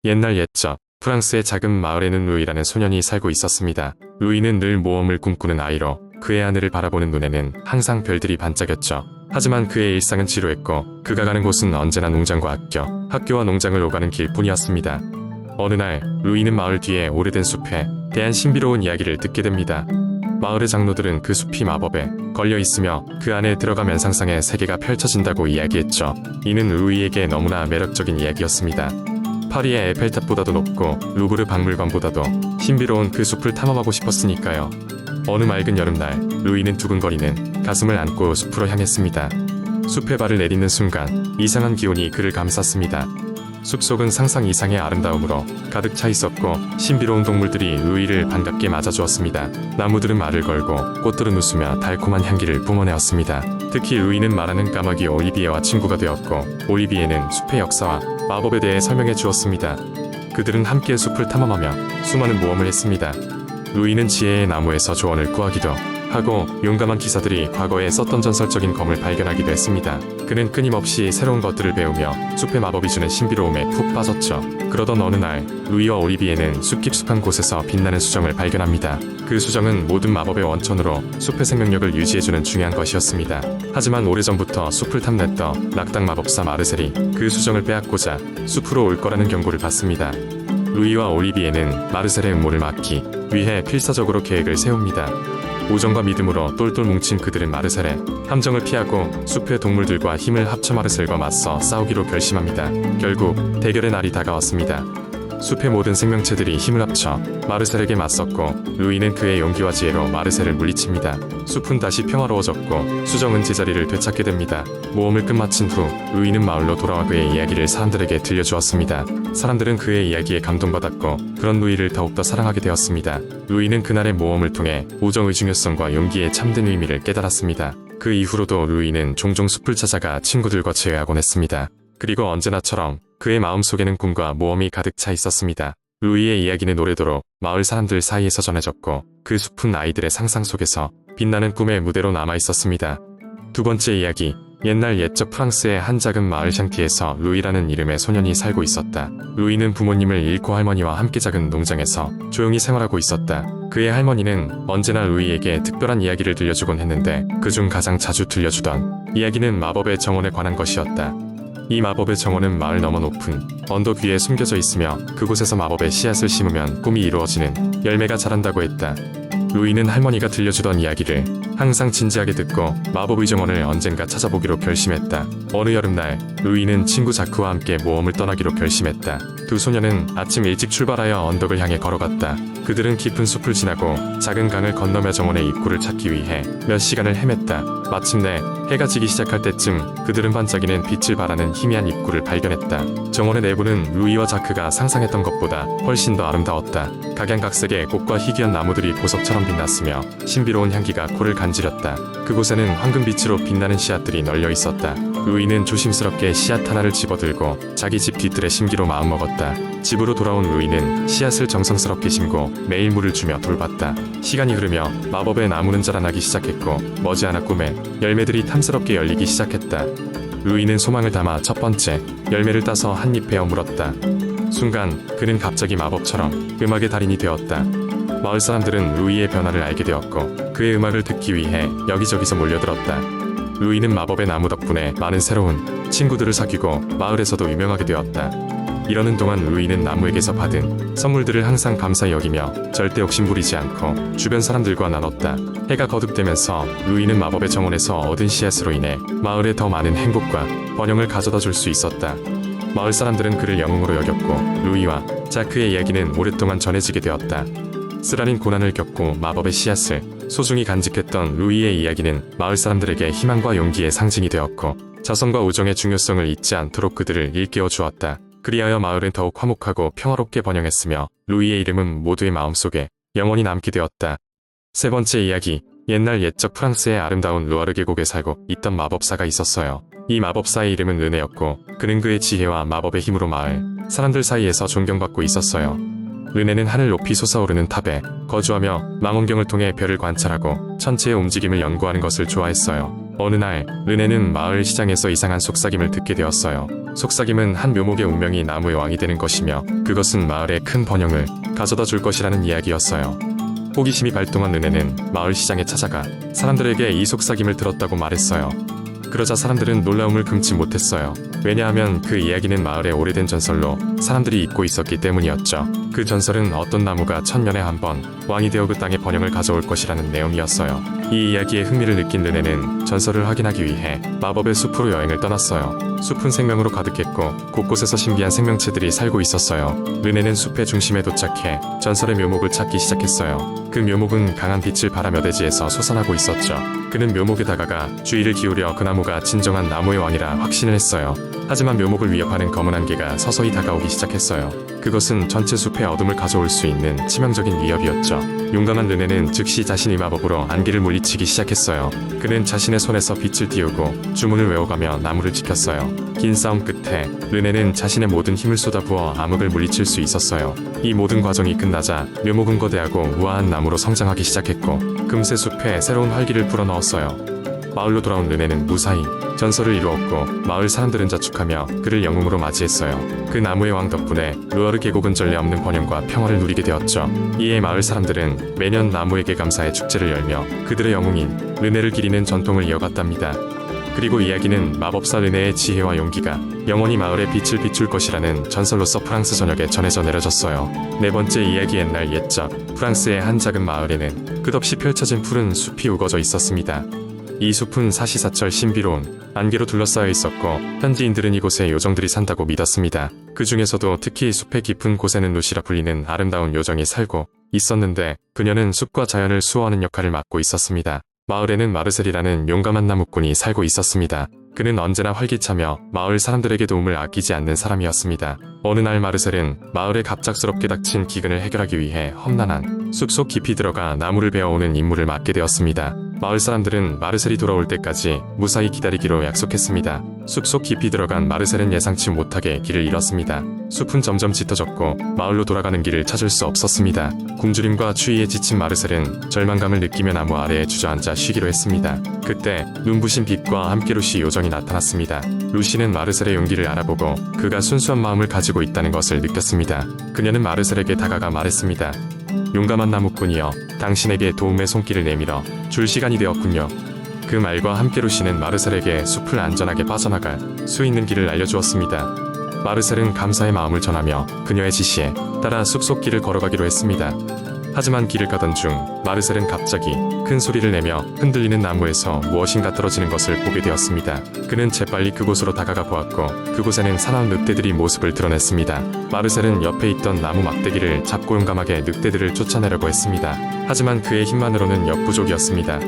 옛날 옛적 프랑스의 작은 마을에는 루이라는 소년이 살고 있었습니다. 루이는 늘 모험을 꿈꾸는 아이로 그의 하늘을 바라보는 눈에는 항상 별들이 반짝였죠. 하지만 그의 일상은 지루했고 그가 가는 곳은 언제나 농장과 학교와 농장을 오가는 길뿐이었습니다. 어느 날 루이는 마을 뒤에 오래된 숲에 대한 신비로운 이야기를 듣게 됩니다. 마을의 장로들은 그 숲이 마법에 걸려 있으며 그 안에 들어가면 상상의 세계가 펼쳐진다고 이야기했죠. 이는 루이에게 너무나 매력적인 이야기였습니다. 파리의 에펠탑보다도 높고 루브르 박물관보다도 신비로운 그 숲을 탐험하고 싶었으니까요. 어느 맑은 여름날 루이는 두근거리는 가슴을 안고 숲으로 향했습니다. 숲에 발을 내딛는 순간 이상한 기운이 그를 감쌌습니다. 숲속은 상상 이상의 아름다움으로 가득 차 있었고 신비로운 동물들이 루이를 반갑게 맞아주었습니다. 나무들은 말을 걸고 꽃들은 웃으며 달콤한 향기를 뿜어내었습니다. 특히 루이는 말하는 까마귀 올리비에와 친구가 되었고 올리비에는 숲의 역사와 마법에 대해 설명해 주었습니다. 그들은 함께 숲을 탐험하며 수많은 모험을 했습니다. 루이는 지혜의 나무에서 조언을 구하기도 하고 용감한 기사들이 과거에 썼던 전설적인 검을 발견하기도 했습니다. 그는 끊임없이 새로운 것들을 배우며 숲의 마법이 주는 신비로움에 푹 빠졌죠. 그러던 어느 날 루이와 올리비에는 숲 깊숙한 곳에서 빛나는 수정을 발견합니다. 그 수정은 모든 마법의 원천으로 숲의 생명력을 유지해주는 중요한 것이었습니다. 하지만 오래전부터 숲을 탐냈던 낙당 마법사 마르셀이 그 수정을 빼앗고자 숲으로 올 거라는 경고를 받습니다. 루이와 올리비에는 마르셀의 음모를 막기 위해 필사적으로 계획을 세웁니다. 우정과 믿음으로 똘똘 뭉친 그들은 마르셀의 함정을 피하고 숲의 동물들과 힘을 합쳐 마르셀과 맞서 싸우기로 결심합니다. 결국 대결의 날이 다가왔습니다. 숲의 모든 생명체들이 힘을 합쳐 마르셀에게 맞섰고 루이는 그의 용기와 지혜로 마르셀을 물리칩니다. 숲은 다시 평화로워졌고 수정은 제자리를 되찾게 됩니다. 모험을 끝마친 후 루이는 마을로 돌아와 그의 이야기를 사람들에게 들려주었습니다. 사람들은 그의 이야기에 감동받았고 그런 루이를 더욱더 사랑하게 되었습니다. 루이는 그날의 모험을 통해 우정의 중요성과 용기의 참된 의미를 깨달았습니다. 그 이후로도 루이는 종종 숲을 찾아가 친구들과 재회하곤 했습니다. 그리고 언제나처럼 그의 마음속에는 꿈과 모험이 가득 차 있었습니다. 루이의 이야기는 오래도록 마을 사람들 사이에서 전해졌고 그 숲은 아이들의 상상 속에서 빛나는 꿈의 무대로 남아 있었습니다. 두 번째 이야기. 옛날 옛적 프랑스의 한 작은 마을 샹티에서 루이라는 이름의 소년이 살고 있었다. 루이는 부모님을 잃고 할머니와 함께 작은 농장에서 조용히 생활하고 있었다. 그의 할머니는 언제나 루이에게 특별한 이야기를 들려주곤 했는데 그중 가장 자주 들려주던 이야기는 마법의 정원에 관한 것이었다. 이 마법의 정원은 마을 너머 높은 언덕 위에 숨겨져 있으며 그곳에서 마법의 씨앗을 심으면 꿈이 이루어지는 열매가 자란다고 했다. 루이는 할머니가 들려주던 이야기를 항상 진지하게 듣고 마법의 정원을 언젠가 찾아보기로 결심했다. 어느 여름날 루이는 친구 자크와 함께 모험을 떠나기로 결심했다. 두 소녀는 아침 일찍 출발하여 언덕을 향해 걸어갔다. 그들은 깊은 숲을 지나고 작은 강을 건너며 정원의 입구를 찾기 위해 몇 시간을 헤맸다. 마침내 해가 지기 시작할 때쯤 그들은 반짝이는 빛을 발하는 희미한 입구를 발견했다. 정원의 내부는 루이와 자크가 상상했던 것보다 훨씬 더 아름다웠다. 각양각색의 꽃과 희귀한 나무들이 보석처럼 빛났으며 신비로운 향기가 코를 간지렸다. 그곳에는 황금빛으로 빛나는 씨앗들이 널려 있었다. 루이는 조심스럽게 씨앗 하나를 집어들고 자기 집 뒤뜰에 심기로 마음먹었다. 집으로 돌아온 루이는 씨앗을 정성스럽게 심고 매일 물을 주며 돌봤다. 시간이 흐르며 마법의 나무는 자라나기 시작했고 머지않아 꿈에 열매들이 탐스럽게 열리기 시작했다. 루이는 소망을 담아 첫 번째 열매를 따서 한 입 베어 물었다. 순간 그는 갑자기 마법처럼 음악의 달인이 되었다. 마을 사람들은 루이의 변화를 알게 되었고 그의 음악을 듣기 위해 여기저기서 몰려들었다. 루이는 마법의 나무 덕분에 많은 새로운 친구들을 사귀고 마을에서도 유명하게 되었다. 이러는 동안 루이는 나무에게서 받은 선물들을 항상 감사히 여기며 절대 욕심부리지 않고 주변 사람들과 나눴다. 해가 거듭되면서 루이는 마법의 정원에서 얻은 씨앗으로 인해 마을에 더 많은 행복과 번영을 가져다 줄 수 있었다. 마을 사람들은 그를 영웅으로 여겼고 루이와 자크의 이야기는 오랫동안 전해지게 되었다. 쓰라린 고난을 겪고 마법의 씨앗을 소중히 간직했던 루이의 이야기는 마을 사람들에게 희망과 용기의 상징이 되었고 자선과 우정의 중요성을 잊지 않도록 그들을 일깨워 주었다. 그리하여 마을은 더욱 화목하고 평화롭게 번영했으며 루이의 이름은 모두의 마음속에 영원히 남게 되었다. 세 번째 이야기. 옛날 옛적 프랑스의 아름다운 루아르 계곡에 살고 있던 마법사가 있었어요. 이 마법사의 이름은 르네였고 그는 그의 지혜와 마법의 힘으로 마을 사람들 사이에서 존경받고 있었어요. 르네는 하늘 높이 솟아오르는 탑에 거주하며 망원경을 통해 별을 관찰하고 천체의 움직임을 연구하는 것을 좋아했어요. 어느 날 르네는 마을 시장에서 이상한 속삭임을 듣게 되었어요. 속삭임은 한 묘목의 운명이 나무의 왕이 되는 것이며 그것은 마을에 큰 번영을 가져다 줄 것이라는 이야기였어요. 호기심이 발동한 르네는 마을 시장에 찾아가 사람들에게 이 속삭임을 들었다고 말했어요. 그러자 사람들은 놀라움을 금치 못했어요. 왜냐하면 그 이야기는 마을의 오래된 전설로 사람들이 잊고 있었기 때문이었죠. 그 전설은 어떤 나무가 천년에 한 번 왕이 되어 그 땅에 번영을 가져올 것이라는 내용이었어요. 이 이야기에 흥미를 느낀 르네는 전설을 확인하기 위해 마법의 숲으로 여행을 떠났어요. 숲은 생명으로 가득했고 곳곳에서 신비한 생명체들이 살고 있었어요. 르네는 숲의 중심에 도착해 전설의 묘목을 찾기 시작했어요. 그 묘목은 강한 빛을 바라며 대지에서 솟아나고 있었죠. 그는 묘목에 다가가 주의를 기울여 그 나무가 진정한 나무의 왕이라 확신을 했어요. 하지만 묘목을 위협하는 검은 안개가 서서히 다가오기 시작했어요. 그것은 전체 숲의 어둠을 가져올 수 있는 치명적인 위협이었죠. 용감한 르네는 즉시 자신의 마법으로 안개를 물리치기 시작했어요. 그는 자신의 손에서 빛을 띄우고 주문을 외워가며 나무를 지켰어요. 긴 싸움 끝에 르네는 자신의 모든 힘을 쏟아부어 암흑을 물리칠 수 있었어요. 이 모든 과정이 끝나자 묘목은 거대하고 우아한 나무로 성장하기 시작했고 금세 숲에 새로운 활기를 불어넣었어요. 마을로 돌아온 르네는 무사히 전설을 이루었고 마을 사람들은 자축하며 그를 영웅으로 맞이했어요. 그 나무의 왕 덕분에 루어르 계곡은 전례 없는 번영과 평화를 누리게 되었죠. 이에 마을 사람들은 매년 나무에게 감사의 축제를 열며 그들의 영웅인 르네를 기리는 전통을 이어갔답니다. 그리고 이야기는 마법사 르네의 지혜와 용기가 영원히 마을에 빛을 비출 것이라는 전설로서 프랑스 전역에 전해져 내려졌어요. 네 번째 이야기. 옛날 옛적 프랑스의 한 작은 마을에는 끝없이 펼쳐진 푸른 숲이 우거져 있었습니다. 이 숲은 사시사철 신비로운 안개로 둘러싸여 있었고 현지인들은 이곳에 요정들이 산다고 믿었습니다. 그 중에서도 특히 숲의 깊은 곳에는 루시라 불리는 아름다운 요정이 살고 있었는데 그녀는 숲과 자연을 수호하는 역할을 맡고 있었습니다. 마을에는 마르셀이라는 용감한 나무꾼이 살고 있었습니다. 그는 언제나 활기차며 마을 사람들에게 도움을 아끼지 않는 사람이었습니다. 어느 날 마르셀은 마을에 갑작스럽게 닥친 기근을 해결하기 위해 험난한 숲속 깊이 들어가 나무를 베어오는 임무를 맡게 되었습니다. 마을 사람들은 마르셀이 돌아올 때까지 무사히 기다리기로 약속했습니다. 숲속 깊이 들어간 마르셀은 예상치 못하게 길을 잃었습니다. 숲은 점점 짙어졌고 마을로 돌아가는 길을 찾을 수 없었습니다. 굶주림과 추위에 지친 마르셀은 절망감을 느끼며 나무 아래에 주저앉아 쉬기로 했습니다. 그때 눈부신 빛과 함께 루시 요정이 나타났습니다. 루시는 마르셀의 용기를 알아보고 그가 순수한 마음을 가지고 있다는 것을 느꼈습니다. 그녀는 마르셀에게 다가가 말했습니다. 용감한 나무꾼이여, 당신에게 도움의 손길을 내밀어 줄 시간이 되었군요. 그 말과 함께 루시는 마르셀에게 숲을 안전하게 빠져나갈 수 있는 길을 알려주었습니다. 마르셀은 감사의 마음을 전하며 그녀의 지시에 따라 숲속 길을 걸어가기로 했습니다. 하지만 길을 가던 중 마르셀은 갑자기 큰 소리를 내며 흔들리는 나무에서 무엇인가 떨어지는 것을 보게 되었습니다. 그는 재빨리 그곳으로 다가가 보았고 그곳에는 사나운 늑대들이 모습을 드러냈습니다. 마르셀은 옆에 있던 나무 막대기를 잡고 용감하게 늑대들을 쫓아내려고 했습니다. 하지만 그의 힘만으로는 역부족이었습니다.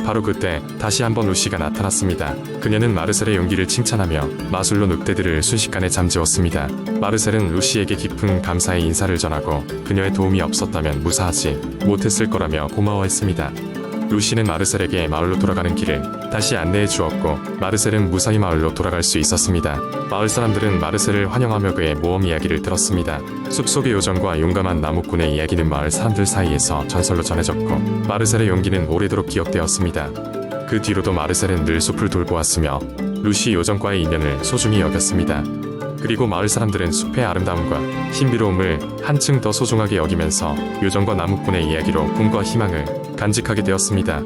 바로 그때 다시 한번 루시가 나타났습니다. 그녀는 마르셀의 용기를 칭찬하며 마술로 늑대들을 순식간에 잠재웠습니다. 마르셀은 루시에게 깊은 감사의 인사를 전하고 그녀의 도움이 없었다면 무사하지 못했을 거라며 고마워했습니다. 루시는 마르셀에게 마을로 돌아가는 길을 다시 안내해 주었고 마르셀은 무사히 마을로 돌아갈 수 있었습니다. 마을 사람들은 마르셀을 환영하며 그의 모험 이야기를 들었습니다. 숲속의 요정과 용감한 나무꾼의 이야기는 마을 사람들 사이에서 전설로 전해졌고 마르셀의 용기는 오래도록 기억되었습니다. 그 뒤로도 마르셀은 늘 숲을 돌보았으며 루시 요정과의 인연을 소중히 여겼습니다. 그리고 마을 사람들은 숲의 아름다움과 신비로움을 한층 더 소중하게 여기면서 요정과 나무꾼의 이야기로 꿈과 희망을 간직하게 되었습니다.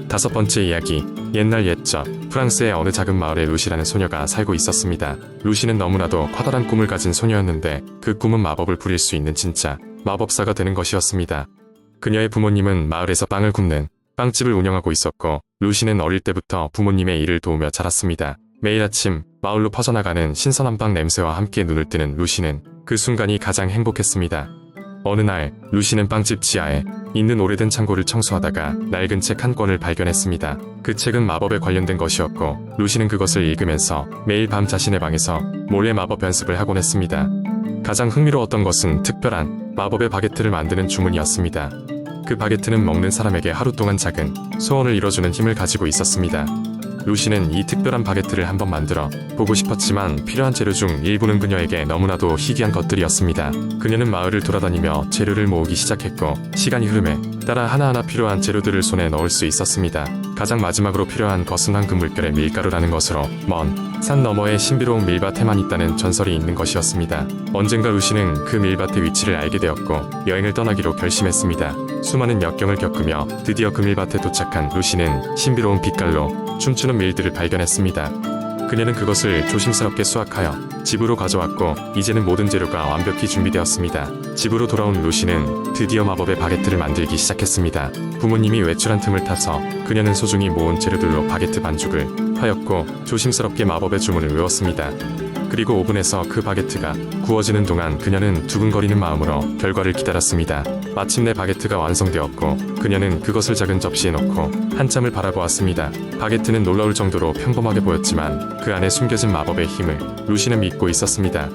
다섯 번째 이야기. 옛날 옛적 프랑스의 어느 작은 마을에 루시라는 소녀가 살고 있었습니다. 루시는 너무나도 커다란 꿈을 가진 소녀였는데 그 꿈은 마법을 부릴 수 있는 진짜 마법사가 되는 것이었습니다. 그녀의 부모님은 마을에서 빵을 굽는 빵집을 운영하고 있었고 루시는 어릴 때부터 부모님의 일을 도우며 자랐습니다. 매일 아침 마을로 퍼져나가는 신선한 빵 냄새와 함께 눈을 뜨는 루시는 그 순간이 가장 행복했습니다. 어느 날 루시는 빵집 지하에 있는 오래된 창고를 청소하다가 낡은 책 한 권을 발견했습니다. 그 책은 마법에 관련된 것이었고 루시는 그것을 읽으면서 매일 밤 자신의 방에서 몰래 마법 연습을 하곤 했습니다. 가장 흥미로웠던 것은 특별한 마법의 바게트를 만드는 주문이었습니다. 그 바게트는 먹는 사람에게 하루 동안 작은 소원을 이뤄주는 힘을 가지고 있었습니다. 루시는 이 특별한 바게트를 한번 만들어 보고 싶었지만 필요한 재료 중 일부는 그녀에게 너무나도 희귀한 것들이었습니다. 그녀는 마을을 돌아다니며 재료를 모으기 시작했고 시간이 흐름에 따라 하나하나 필요한 재료들을 손에 넣을 수 있었습니다. 가장 마지막으로 필요한 것은 황금 물결의 밀가루라는 것으로 먼 산 너머에 신비로운 밀밭에만 있다는 전설이 있는 것이었습니다. 언젠가 루시는 그 밀밭의 위치를 알게 되었고 여행을 떠나기로 결심했습니다. 수많은 역경을 겪으며 드디어 그 밀밭에 도착한 루시는 신비로운 빛깔로 춤추는 밀들을 발견했습니다. 그녀는 그것을 조심스럽게 수확하여 집으로 가져왔고 이제는 모든 재료가 완벽히 준비되었습니다. 집으로 돌아온 루시는 드디어 마법의 바게트를 만들기 시작했습니다. 부모님이 외출한 틈을 타서 그녀는 소중히 모은 재료들로 바게트 반죽을 하였고 조심스럽게 마법의 주문을 외웠습니다. 그리고 오븐에서 그 바게트가 구워지는 동안 그녀는 두근거리는 마음으로 결과를 기다렸습니다. 마침내 바게트가 완성되었고 그녀는 그것을 작은 접시에 넣고 한참을 바라보았습니다. 바게트는 놀라울 정도로 평범하게 보였지만 그 안에 숨겨진 마법의 힘을 루시는 믿고 있었습니다.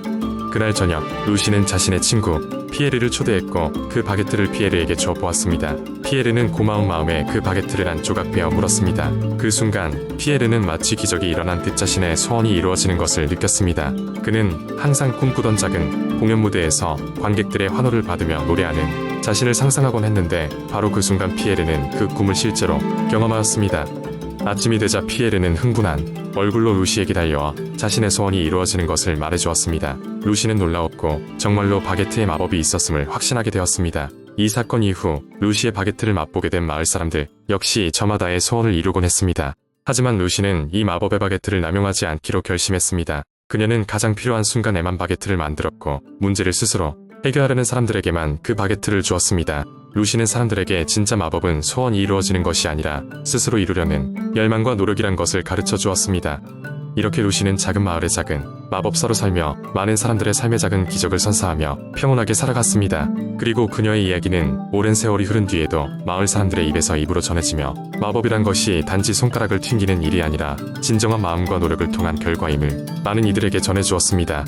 그날 저녁 루시는 자신의 친구 피에르를 초대했고 그 바게트를 피에르에게 줘 보았습니다. 피에르는 고마운 마음에 그 바게트를 한 조각 베어 물었습니다. 그 순간 피에르는 마치 기적이 일어난 듯 자신의 소원이 이루어지는 것을 느꼈습니다. 그는 항상 꿈꾸던 작은 공연 무대에서 관객들의 환호를 받으며 노래하는 자신을 상상하곤 했는데 바로 그 순간 피에르는 그 꿈을 실제로 경험하였습니다. 아침이 되자 피에르는 흥분한 얼굴로 루시에게 달려와 자신의 소원이 이루어지는 것을 말해주었습니다. 루시는 놀라웠고 정말로 바게트의 마법이 있었음을 확신하게 되었습니다. 이 사건 이후 루시의 바게트를 맛보게 된 마을 사람들 역시 저마다의 소원을 이루곤 했습니다. 하지만 루시는 이 마법의 바게트를 남용하지 않기로 결심했습니다. 그녀는 가장 필요한 순간에만 바게트를 만들었고 문제를 스스로 해결하려는 사람들에게만 그 바게트를 주었습니다. 루시는 사람들에게 진짜 마법은 소원이 이루어지는 것이 아니라 스스로 이루려는 열망과 노력이란 것을 가르쳐 주었습니다. 이렇게 루시는 작은 마을의 작은 마법사로 살며 많은 사람들의 삶의 작은 기적을 선사하며 평온하게 살아갔습니다. 그리고 그녀의 이야기는 오랜 세월이 흐른 뒤에도 마을 사람들의 입에서 입으로 전해지며 마법이란 것이 단지 손가락을 튕기는 일이 아니라 진정한 마음과 노력을 통한 결과임을 많은 이들에게 전해주었습니다.